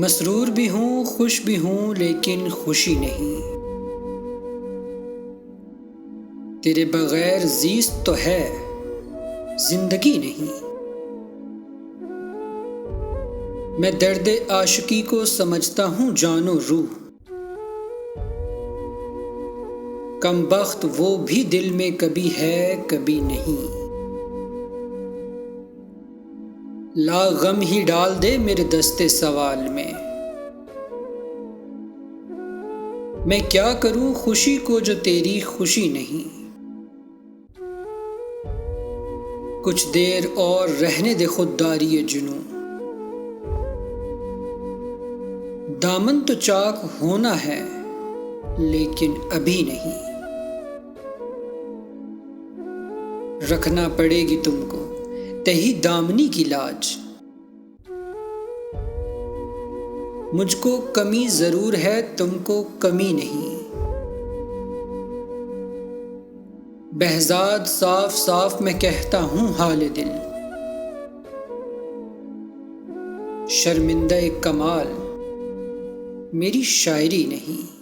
मसरूर भी हूँ, खुश भी हूँ, लेकिन खुशी नहीं। तेरे बगैर ज़ीस्त तो है, जिंदगी नहीं। मैं दर्द आशिकी को समझता हूँ जानो रूह। कम बख्त वो भी दिल में कभी है कभी नहीं। ला गम ही डाल दे मेरे दस्ते सवाल में। मैं क्या करूं खुशी को जो तेरी खुशी नहीं। कुछ देर और रहने दे खुददारी जुनूं। दामन तो चाक होना है लेकिन अभी नहीं। रखना पड़ेगी तुमको तही दामनी की लाज। मुझको कमी जरूर है तुमको कमी नहीं। बहजाद साफ साफ मैं कहता हूँ हाल दिल। शर्मिंदा कमाल मेरी शायरी नहीं।